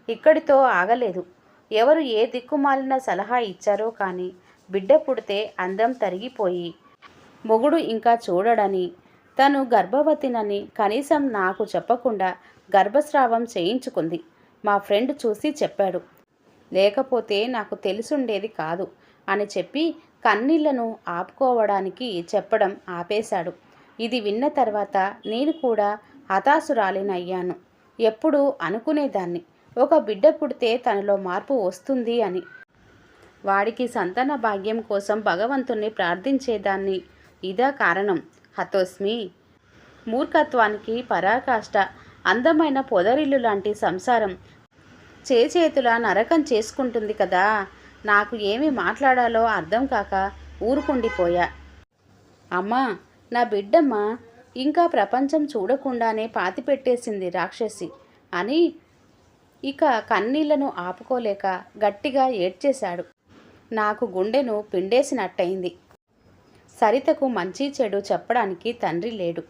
ఇక్కడితో ఆగలేదు. ఎవరు ఏ దిక్కుమాలిన సలహా ఇచ్చారో కానీ బిడ్డ పుడితే అందం తరిగిపోయి మొగుడు ఇంకా చూడడని, తను గర్భవతినని కనీసం నాకు చెప్పకుండా గర్భస్రావం చేయించుకుంది. మా ఫ్రెండ్ చూసి చెప్పాడు. లేకపోతే నాకు తెలుసుండేది కాదు అని చెప్పి కన్నీళ్లను ఆపుకోవడానికి చెప్పడం ఆపేశాడు. ఇది విన్న తర్వాత నేను కూడా హతాశురాలినయ్యాను. ఎప్పుడూ అనుకునేదాన్ని ఒక బిడ్డ పుడితే తనలో మార్పు వస్తుంది అని. వాడికి సంతాన భాగ్యం కోసం భగవంతుణ్ణి ప్రార్థించేదాన్ని. ఇదా కారణం? హతోస్మి. మూర్ఖత్వానికి పరాకాష్ట. అందమైన పొదరిల్లు లాంటి సంసారం చేతుల నరకం చేసుకుంటుంది కదా. నాకు ఏమి మాట్లాడాలో అర్థం కాక ఊరుకుండిపోయా. అమ్మా, నా బిడ్డమ్మ ఇంకా ప్రపంచం చూడకుండానే పాతిపెట్టేసింది రాక్షసి అని ఇక కన్నీళ్లను ఆపుకోలేక గట్టిగా ఏడ్చేశాడు. నాకు గుండెను పిండేసినట్టయింది. సరితకు మంచి చెడు చెప్పడానికి తండ్రి లేడు.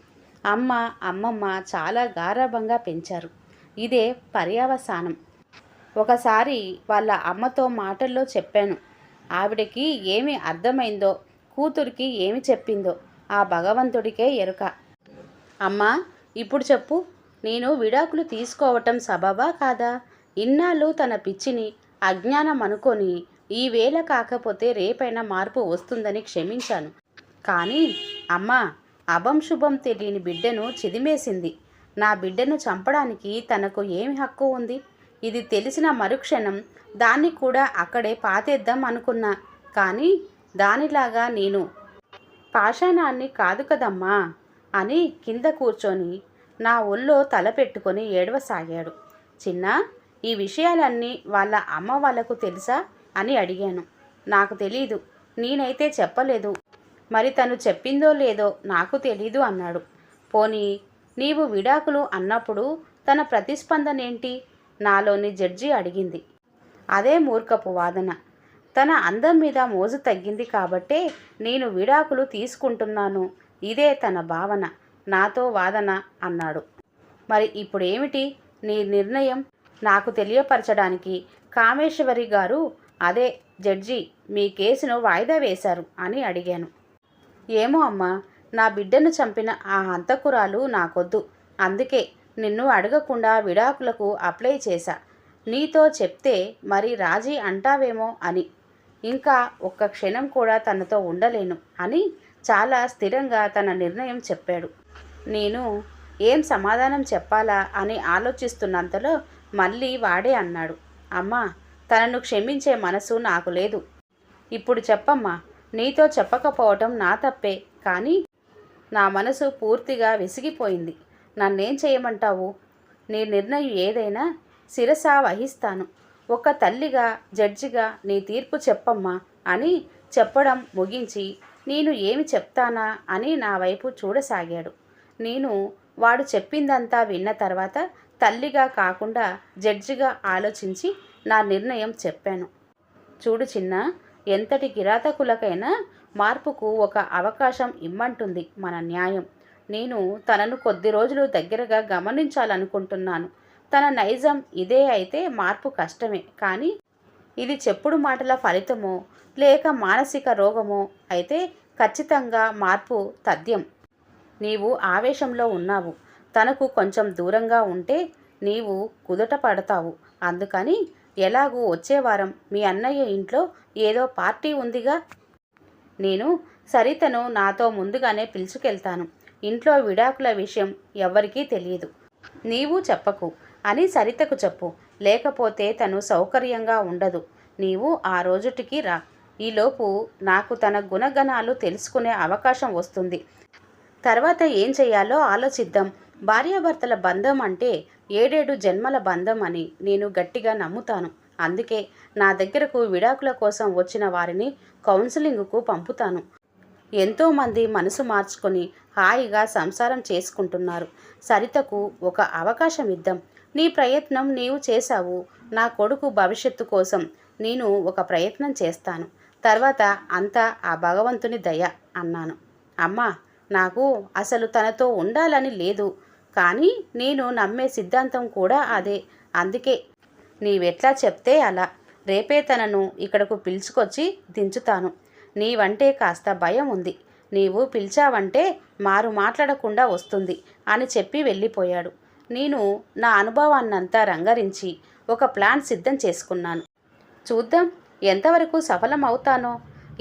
అమ్మమ్మ చాలా గారాబంగా పెంచారు. ఇదే పర్యవసానం. ఒకసారి వాళ్ళ అమ్మతో మాటల్లో చెప్పాను. ఆవిడకి ఏమి అర్థమైందో, కూతురికి ఏమి చెప్పిందో ఆ భగవంతుడికే ఎరుక. అమ్మా, ఇప్పుడు చెప్పు, నేను విడాకులు తీసుకోవటం సబబా కాదా? ఇన్నాళ్ళు తన పిచ్చిని, అజ్ఞానం అనుకొని ఈవేళ కాకపోతే రేపైనా మార్పు వస్తుందని క్షమించాను. కానీ అమ్మా, అభంశుభం తెలియని బిడ్డను చిదిమేసింది. నా బిడ్డను చంపడానికి తనకు ఏమి హక్కు ఉంది? ఇది తెలిసిన మరుక్షణం దాన్ని కూడా అక్కడే పాతేద్దాం అనుకున్నా. కానీ దానిలాగా నేను పాషాణాన్ని కాదు కదమ్మా అని కింద కూర్చొని నా ఒళ్ళో తల పెట్టుకొని ఏడవసాగాడు. చిన్నా, ఈ విషయాలన్నీ వాళ్ళ అమ్మ వాళ్ళకు తెలుసా అని అడిగాను. నాకు తెలీదు, నేనైతే చెప్పలేదు. మరి తను చెప్పిందో లేదో నాకు తెలీదు అన్నాడు. పోనీ నీవు విడాకులు అన్నప్పుడు తన ప్రతిస్పందనేంటి? నాలోని జడ్జి అడిగింది. అదే మూర్ఖపు వాదన. తన అందం మీద మోజు తగ్గింది కాబట్టే నేను విడాకులు తీసుకుంటున్నాను. ఇదే తన భావన. నాతో వాదన అన్నాడు. మరి ఇప్పుడేమిటి నీ నిర్ణయం? నాకు తెలియపరచడానికి కామేశ్వరి గారు, అదే జడ్జి, మీ కేసును వాయిదా వేశారు అని అడిగాను. ఏమో అమ్మా, నా బిడ్డను చంపిన ఆ హంతకురాలు నాకొద్దు. అందుకే నిన్ను అడగకుండా విడాకులకు అప్లై చేశా. నీతో చెప్తే మరి రాజీ అంటావేమో అని. ఇంకా ఒక్క క్షణం కూడా తనతో ఉండలేను అని చాలా స్థిరంగా తన నిర్ణయం చెప్పాడు. నేను ఏం సమాధానం చెప్పాలా అని ఆలోచిస్తున్నంతలో మళ్ళీ వాడే అన్నాడు. అమ్మా, తనను క్షమించే మనసు నాకు లేదు. ఇప్పుడు చెప్పమ్మా. నీతో చెప్పకపోవటం నా తప్పే, కానీ నా మనసు పూర్తిగా విసిగిపోయింది. నన్నేం చేయమంటావు? నీ నిర్ణయం ఏదైనా శిరసా వహిస్తాను. ఒక తల్లిగా, జడ్జిగా నీ తీర్పు చెప్పమ్మా అని చెప్పడం ముగించి నేను ఏమి చెప్తానా అని నా వైపు చూడసాగాడు. నేను వాడు చెప్పిందంతా విన్న తర్వాత తల్లిగా కాకుండా జడ్జిగా ఆలోచించి నా నిర్ణయం చెప్పాను. చూడు చిన్న, ఎంతటి కిరాతకులకైనా మార్పుకు ఒక అవకాశం ఇమ్మంటుంది మన న్యాయం. నేను తనను కొద్ది రోజులు దగ్గరగా గమనించాలనుకుంటున్నాను. తన నైజం ఇదే అయితే మార్పు కష్టమే, కానీ ఇది చెప్పుడు మాటల ఫలితమో లేక మానసిక రోగమో అయితే ఖచ్చితంగా మార్పు తథ్యం. నీవు ఆవేశంలో ఉన్నావు. తనకు కొంచెం దూరంగా ఉంటే నీవు కుదుట పడతావు. అందుకని ఎలాగూ వచ్చే వారం మీ అన్నయ్య ఇంట్లో ఏదో పార్టీ ఉందిగా, నేను సరితను నాతో ముందుగానే పిలుచుకెళ్తాను. ఇంట్లో విడాకుల విషయం ఎవ్వరికీ తెలియదు. నీవు చెప్పకు అని సరితకు చెప్పు. లేకపోతే తను సౌకర్యంగా ఉండదు. నీవు ఆ రోజుటికి రా. ఈలోపు నాకు తన గుణగణాలు తెలుసుకునే అవకాశం వస్తుంది. తర్వాత ఏం చేయాలో ఆలోచిద్దాం. భార్యాభర్తల బంధం అంటే 7 జన్మల బంధం అని నేను గట్టిగా నమ్ముతాను. అందుకే నా దగ్గరకు విడాకుల కోసం వచ్చిన వారిని కౌన్సిలింగ్కు పంపుతాను. ఎంతోమంది మనసు మార్చుకొని హాయిగా సంసారం చేసుకుంటున్నారు. సరితకు ఒక అవకాశం ఇద్దాం. నీ ప్రయత్నం నీవు చేశావు. నా కొడుకు భవిష్యత్తు కోసం నేను ఒక ప్రయత్నం చేస్తాను. తర్వాత అంతా ఆ భగవంతుని దయ అన్నాను. అమ్మా, నాకు అసలు తనతో ఉండాలని లేదు, కానీ నేను నమ్మే సిద్ధాంతం కూడా అదే. అందుకే నీవెట్లా చెప్తే అలా. రేపే తనను ఇక్కడకు పిలుచుకొచ్చి దించుతాను. నీవంటే కాస్త భయం ఉంది. నీవు పిలిచావంటే మారు మాట్లాడకుండా వస్తుంది అని చెప్పి వెళ్ళిపోయాడు. నేను నా అనుభవాన్నంతా రంగరించి ఒక ప్లాన్ సిద్ధం చేసుకున్నాను. చూద్దాం ఎంతవరకు సఫలమవుతానో.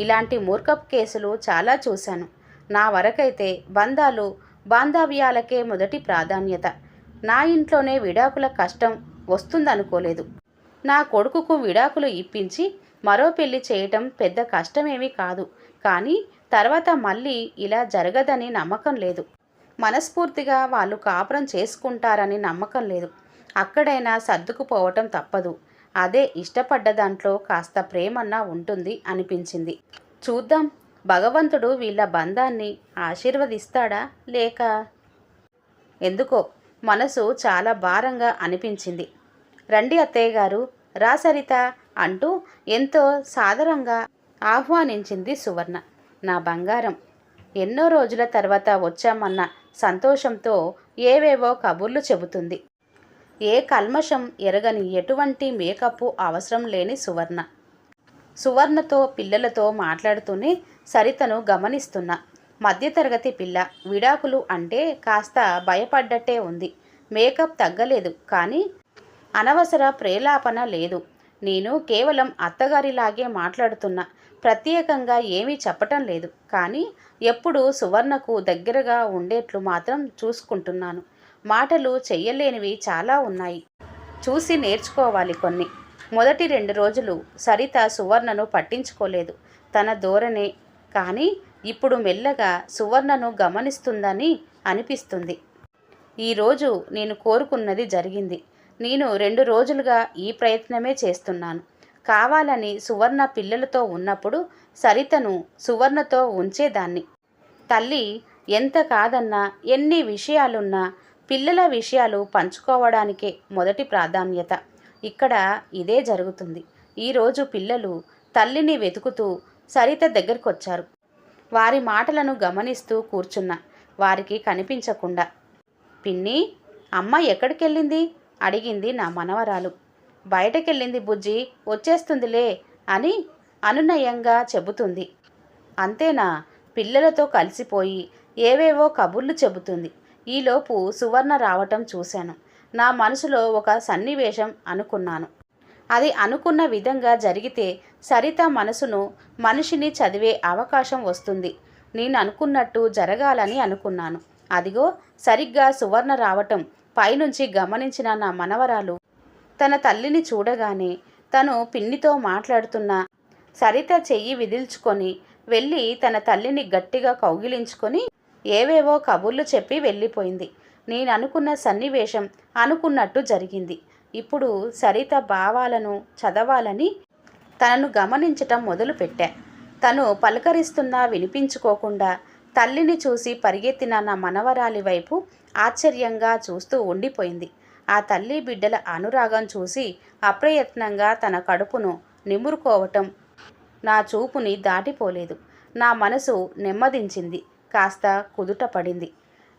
ఇలాంటి మూర్ఖపు కేసులు చాలా చూశాను. నా వరకైతే బంధాలు, బాంధవ్యాలకే మొదటి ప్రాధాన్యత. నా ఇంట్లోనే విడాకుల కష్టం వస్తుందనుకోలేదు. నా కొడుకుకు విడాకులు ఇప్పించి మరో పెళ్లి చేయటం పెద్ద కష్టమేమీ కాదు, కానీ తర్వాత మళ్ళీ ఇలా జరగదని నమ్మకం లేదు. మనస్ఫూర్తిగా వాళ్ళు కాపురం చేసుకుంటారని నమ్మకం లేదు. అక్కడైనా సర్దుకుపోవటం తప్పదు. అదే ఇష్టపడ్డ దాంట్లో కాస్త ప్రేమన్నా ఉంటుంది అనిపించింది. చూద్దాం, భగవంతుడు వీళ్ళ బంధాన్ని ఆశీర్వదిస్తాడా లేక. ఎందుకో మనసు చాలా భారంగా అనిపించింది. రండి అత్తయ్య గారు, రా సరిత అంటూ ఎంతో సాదరంగా ఆహ్వానించింది సువర్ణ. నా బంగారం. ఎన్నో రోజుల తర్వాత వచ్చామన్న సంతోషంతో ఏవేవో కబుర్లు చెబుతుంది. ఏ కల్మషం ఎరగని ఎటువంటి మేకప్ అవసరం లేని సువర్ణ. సువర్ణతో పిల్లలతో మాట్లాడుతూనే సరితను గమనిస్తున్నా. మధ్యతరగతి పిల్ల. విడాకులు అంటే కాస్త భయపడ్డట్టే ఉంది. మేకప్ తగ్గలేదు, కానీ అనవసర ప్రేలాపన లేదు. నేను కేవలం అత్తగారిలాగే మాట్లాడుతున్నా. ప్రత్యేకంగా ఏమీ చెప్పటం లేదు, కానీ ఎప్పుడూ సువర్ణకు దగ్గరగా ఉండేట్లు మాత్రం చూసుకుంటున్నాను. మాటలు చెయ్యలేనివి చాలా ఉన్నాయి. చూసి నేర్చుకోవాలి కొన్ని. మొదటి 2 రోజులు సరిత సువర్ణను పట్టించుకోలేదు. తన ధోరణే. కానీ ఇప్పుడు మెల్లగా సువర్ణను గమనిస్తుందని అనిపిస్తుంది. ఈరోజు నేను కోరుకున్నది జరిగింది. నేను 2 రోజులుగా ఈ ప్రయత్నమే చేస్తున్నాను. కావాలని సువర్ణ పిల్లలతో ఉన్నప్పుడు సరితను సువర్ణతో ఉంచేదాన్ని. తల్లి ఎంత కాదన్నా, ఎన్ని విషయాలున్నా పిల్లల విషయాలు పంచుకోవడానికే మొదటి ప్రాధాన్యత. ఇక్కడ ఇదే జరుగుతుంది. ఈరోజు పిల్లలు తల్లిని వెతుకుతూ సరిత దగ్గరకొచ్చారు. వారి మాటలను గమనిస్తూ కూర్చున్నా, వారికి కనిపించకుండా. పిన్ని, అమ్మ ఎక్కడికెళ్ళింది అడిగింది నా మనవరాలు. బయటకెళ్ళింది బుజ్జి, వచ్చేస్తుందిలే అని అనునయంగా చెబుతుంది. అంతేనా? పిల్లలతో కలిసిపోయి ఏవేవో కబుర్లు చెబుతుంది. ఈలోపు సువర్ణ రావటం చూశాను. నా మనసులో ఒక సన్నివేశం అనుకున్నాను. అది అనుకున్న విధంగా జరిగితే సరిత మనసును, మనిషిని చదివే అవకాశం వస్తుంది. నేను అనుకున్నట్టు జరగాలని అనుకున్నాను. అదిగో సరిగ్గా సువర్ణ రావటం పైనుంచి గమనించిన నా మనవరాలు తన తల్లిని చూడగానే తను పిన్నితో మాట్లాడుతున్న సరిత చెయ్యి విదిల్చుకొని వెళ్ళి తన తల్లిని గట్టిగా కౌగిలించుకొని ఏవేవో కబుర్లు చెప్పి వెళ్ళిపోయింది. నేను అనుకున్న సన్నివేశం అనుకున్నట్టు జరిగింది. ఇప్పుడు సరిత భావాలను చదవాలని తనను గమనించటం మొదలుపెట్టా. తను పలకరిస్తున్నా వినిపించుకోకుండా తల్లిని చూసి పరిగెత్తిన నా మనవరాలి వైపు ఆశ్చర్యంగా చూస్తూ ఉండిపోయింది. ఆ తల్లి బిడ్డల అనురాగం చూసి అప్రయత్నంగా తన కడుపును నిమురుకోవటం నా చూపుని దాటిపోలేదు. నా మనసు నెమ్మదించింది, కాస్త కుదుట పడింది.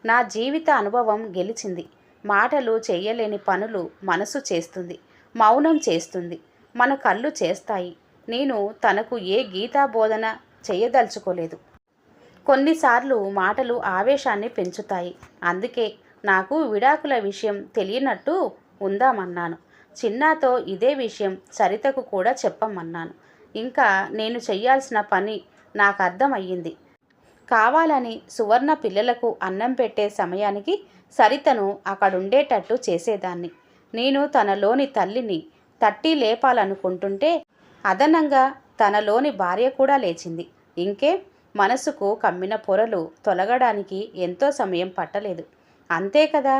నా జీవిత అనుభవం గెలిచింది. మాటలు చేయలేని పనులు మనసు చేస్తుంది, మౌనం చేస్తుంది, మన కళ్ళు చేస్తాయి. నేను తనకు ఏ గీతా బోధన చేయదలుచుకోలేదు. కొన్నిసార్లు మాటలు ఆవేశాన్ని పెంచుతాయి. అందుకే నాకు విడాకుల విషయం తెలియనట్టు ఉందామన్నాను. చిన్నాతో ఇదే విషయం సరితకు కూడా చెప్పమన్నాను. ఇంకా నేను చెయ్యాల్సిన పని నాకు అర్థమయ్యింది. కావాలని సువర్ణ పిల్లలకు అన్నం పెట్టే సమయానికి సరితను అక్కడుండేటట్టు చేసేదాన్ని. నేను తనలోని తల్లిని తట్టి లేపాలనుకుంటుంటే అదనంగా తనలోని భార్య కూడా లేచింది. ఇంకే మనసుకు కమ్మిన పొరలు తొలగడానికి ఎంతో సమయం పట్టలేదు. అంతే కదా.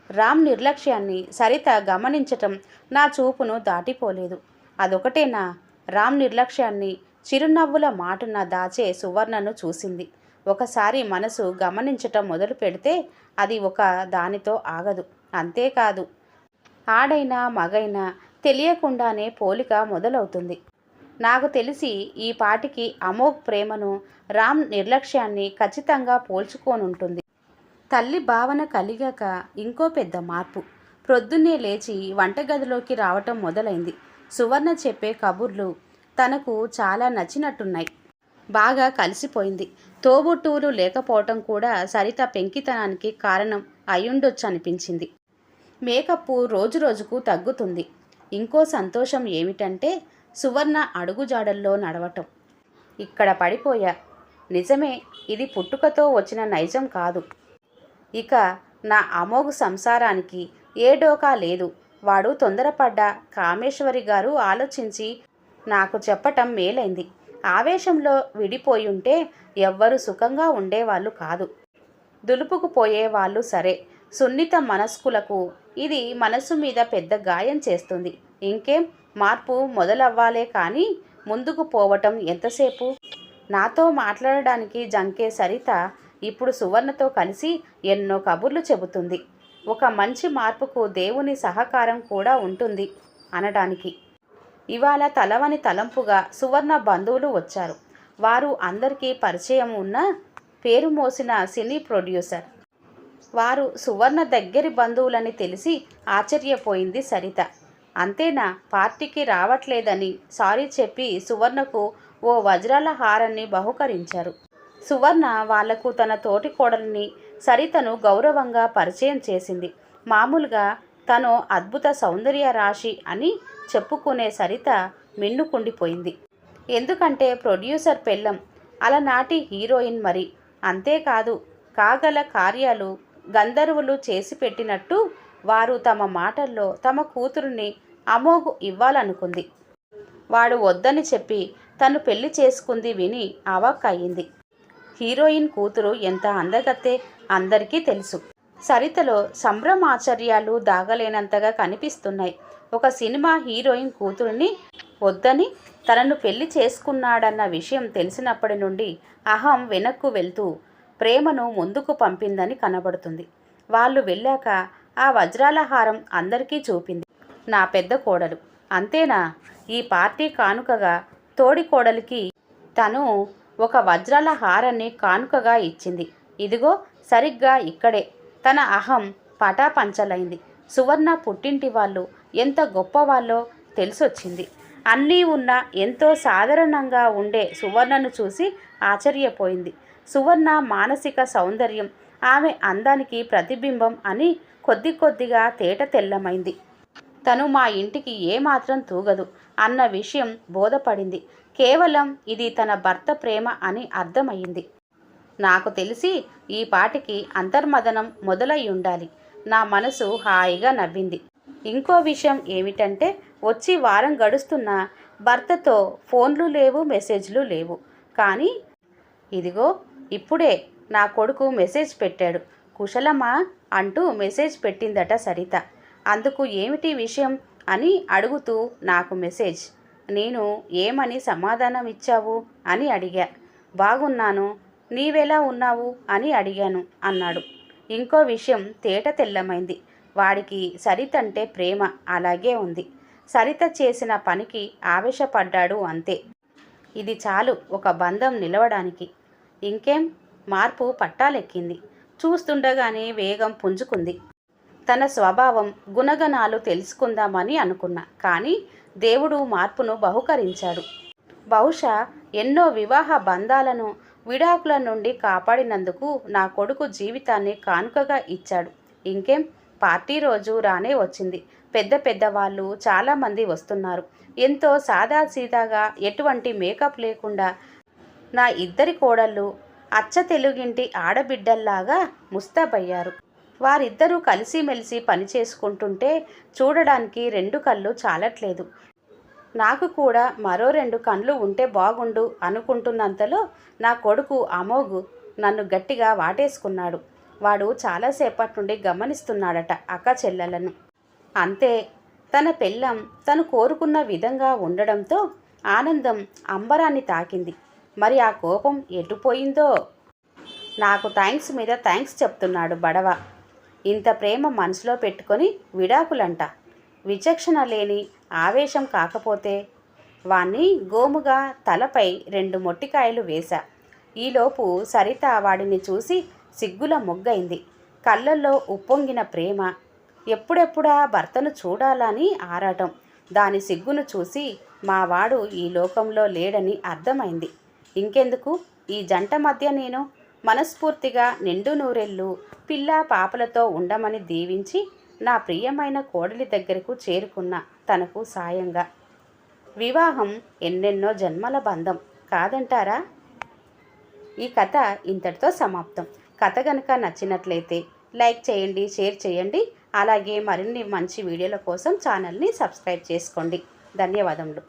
రామ్ నిర్లక్ష్యాన్ని సరిత గమనించటం నా చూపును దాటిపోలేదు. అదొకటేనా? రామ్ నిర్లక్ష్యాన్ని చిరునవ్వుల మాటున దాచే సువర్ణను చూసింది. ఒకసారి మనసు గమనించటం మొదలు పెడితే అది ఒక దానితో ఆగదు. అంతేకాదు, ఆడైనా మగైనా తెలియకుండానే పోలిక మొదలవుతుంది. నాకు తెలిసి ఈ పాటికి అమోఘ్ ప్రేమను రామ్ నిర్లక్ష్యాన్ని ఖచ్చితంగా పోల్చుకోనుంటుంది. తల్లి భావన కలిగాక ఇంకో పెద్ద మార్పు. ప్రొద్దున్నే లేచి వంటగదిలోకి రావటం మొదలైంది. సువర్ణ చెప్పే కబుర్లు తనకు చాలా నచ్చినట్టున్నాయి. బాగా కలిసిపోయింది. తోబుట్టువులు లేకపోవటం కూడా సరిత పెంకితనానికి కారణం అయ్యుండొచ్చనిపించింది. మేకప్ రోజురోజుకు తగ్గుతుంది. ఇంకో సంతోషం ఏమిటంటే సువర్ణ అడుగుజాడల్లో నడవటం. ఇక్కడ పడిపోయా. నిజమే, ఇది పుట్టుకతో వచ్చిన నైజం కాదు. ఇక నా అమోఘ్ సంసారానికి ఏ డోకా లేదు. వాడు తొందరపడ్డ కామేశ్వరి గారు ఆలోచించి నాకు చెప్పటం మేలైంది. ఆవేశంలో విడిపోయుంటే ఎవ్వరూ సుఖంగా ఉండేవాళ్ళు కాదు. దులుపుకు పోయేవాళ్ళు సరే, సున్నిత మనస్కులకు ఇది మనసు మీద పెద్ద గాయం చేస్తుంది. ఇంకేం, మార్పు మొదలవ్వాలే కానీ ముందుకు పోవటం ఎంతసేపు? నాతో మాట్లాడడానికి జంకే సరిత ఇప్పుడు సువర్ణతో కలిసి ఎన్నో కబుర్లు చెబుతుంది. ఒక మంచి మార్పుకు దేవుని సహకారం కూడా ఉంటుంది అనడానికి. ఇవాళ తలవని తలంపుగా సువర్ణ బంధువులు వచ్చారు. వారు అందరికీ పరిచయం ఉన్న పేరు మోసిన సినీ ప్రొడ్యూసర్. వారు సువర్ణ దగ్గరి బంధువులని తెలిసి ఆశ్చర్యపోయింది సరిత. అంతేనా, పార్టీకి రావట్లేదని సారీ చెప్పి సువర్ణకు ఓ వజ్రాల హారాన్ని బహుకరించారు. సువర్ణ వాళ్లకు తన తోటి కోడలిని సరితను గౌరవంగా పరిచయం చేసింది. మామూలుగా తను అద్భుత సౌందర్య రాశి అని చెప్పుకునే సరిత మిన్నుకుండిపోయింది. ఎందుకంటే ప్రొడ్యూసర్ పెళ్ళం అలనాటి హీరోయిన్ మరి. అంతేకాదు, కాగల కార్యాలు గంధర్వులు చేసి పెట్టినట్టు వారు తమ మాటల్లో తమ కూతురుని అమోఘ్ ఇవ్వాలనుకుంది. వాడు వద్దని చెప్పి తను పెళ్లి చేసుకుంది విని అవాక్కయ్యింది. హీరోయిన్ కూతురు ఎంత అందగత్తే అందరికీ తెలుసు. సరితలో సంభ్రమాచర్యాలు దాగలేనంతగా కనిపిస్తున్నాయి. ఒక సినిమా హీరోయిన్ కూతురుని వద్దని తనను పెళ్లి చేసుకున్నాడన్న విషయం తెలిసినప్పటి నుండి అహం వెనక్కు వెళ్తూ ప్రేమను ముందుకు పంపిందని కనబడుతుంది. వాళ్ళు వెళ్ళాక ఆ వజ్రాల హారం అందరికీ చూపింది నా పెద్ద కోడలు. అంతేనా, ఈ పార్టీ కానుకగా తోడికోడలికి తను ఒక వజ్రాల హారాన్ని కానుకగా ఇచ్చింది. ఇదిగో సరిగ్గా ఇక్కడే తన అహం పటాపంచలైంది. సువర్ణ పుట్టింటి వాళ్ళు ఎంత గొప్పవాళ్ళో తెలిసొచ్చింది. అన్నీ ఉన్న ఎంతో సాధారణంగా ఉండే సువర్ణను చూసి ఆశ్చర్యపోయింది. సువర్ణ మానసిక సౌందర్యం ఆమె అందానికి ప్రతిబింబం అని కొద్ది కొద్దిగా తేట తెల్లమైంది. తను మా ఇంటికి ఏమాత్రం తూగదు అన్న విషయం బోధపడింది. కేవలం ఇది తన భర్త ప్రేమ అని అర్థమయ్యింది. నాకు తెలిసి ఈ పాటికి అంతర్మదనం మొదలై ఉండాలి. నా మనసు హాయిగా నవ్వింది. ఇంకో విషయం ఏమిటంటే వచ్చి వారం గడుస్తున్నా భర్తతో ఫోన్లు లేవు, మెసేజ్లు లేవు. కానీ ఇదిగో ఇప్పుడే నా కొడుకు మెసేజ్ పెట్టాడు. కుశలమా అంటూ మెసేజ్ పెట్టిందట సరిత. అందుకు ఏమిటి విషయం అని అడుగుతూ నాకు మెసేజ్. నేను ఏమని సమాధానం ఇచ్చావు అని అడిగా. బాగున్నాను, నీవెలా ఉన్నావు అని అడిగాను అన్నాడు. ఇంకో విషయం తేట తెల్లమైంది. వాడికి సరిత అంటే ప్రేమ అలాగే ఉంది. సరిత చేసిన పనికి ఆవేశపడ్డాడు అంతే. ఇది చాలు ఒక బంధం నిలవడానికి. ఇంకేం మార్పు పట్టాలెక్కింది. చూస్తుండగానే వేగం పుంజుకుంది. తన స్వభావం గుణగణాలు తెలుసుకుందామని అనుకున్నా. కానీ దేవుడు మార్పును బహుకరించాడు. బహుశా ఎన్నో వివాహ బంధాలను విడాకుల నుండి కాపాడినందుకు నా కొడుకు జీవితాన్ని కానుకగా ఇచ్చాడు. ఇంకేం పార్టీ రోజు రానే వచ్చింది. పెద్ద పెద్దవాళ్ళు చాలామంది వస్తున్నారు. ఎంతో సాదాసీదాగా ఎటువంటి మేకప్ లేకుండా నా ఇద్దరి కోడళ్ళు అచ్చ తెలుగింటి ఆడబిడ్డల్లాగా ముస్తాబయ్యారు. వారిద్దరూ కలిసిమెలిసి పనిచేసుకుంటుంటే చూడడానికి రెండు కళ్ళు చాలట్లేదు. నాకు కూడా మరో రెండు కళ్ళు ఉంటే బాగుండు అనుకుంటున్నంతలో నా కొడుకు అమోఘ్ నన్ను గట్టిగా వాటేసుకున్నాడు. వాడు చాలాసేపటి నుండి గమనిస్తున్నాడట అక్క చెల్లెలను. అంతే, తన పెళ్ళం తను కోరుకున్న విధంగా ఉండడంతో ఆనందం అంబరాన్ని తాకింది. మరి ఆ కోపం ఎటుపోయిందో. నాకు థ్యాంక్స్ మీద థ్యాంక్స్ చెప్తున్నాడు బడవ. ఇంత ప్రేమ మనసులో పెట్టుకొని విడాకులంట. విచక్షణ లేని ఆవేశం కాకపోతే వాణ్ణి గోముగా తలపై 2 మొట్టికాయలు వేశా. ఈలోపు సరిత వాడిని చూసి సిగ్గుల మొగ్గైంది. కళ్ళల్లో ఉప్పొంగిన ప్రేమ. ఎప్పుడెప్పుడా భర్తను చూడాలని ఆరాటం. దాని సిగ్గును చూసి మావాడు ఈ లోకంలో లేడని అర్థమైంది. ఇంకెందుకు ఈ జంట మధ్య నేను మనస్ఫూర్తిగా నిండు నూరెళ్ళు పిల్ల పాపలతో ఉండమని దీవించి నా ప్రియమైన కోడలి దగ్గరకు చేరుకున్న తనకు సాయంగా. వివాహం ఎన్నెన్నో జన్మల బంధం కాదంటారా? ఈ కథ ఇంతటితో సమాప్తం. కథ కనుక నచ్చినట్లయితే లైక్ చేయండి, షేర్ చేయండి. అలాగే మరిన్ని మంచి వీడియోల కోసం ఛానల్ని సబ్స్క్రైబ్ చేసుకోండి. ధన్యవాదములు.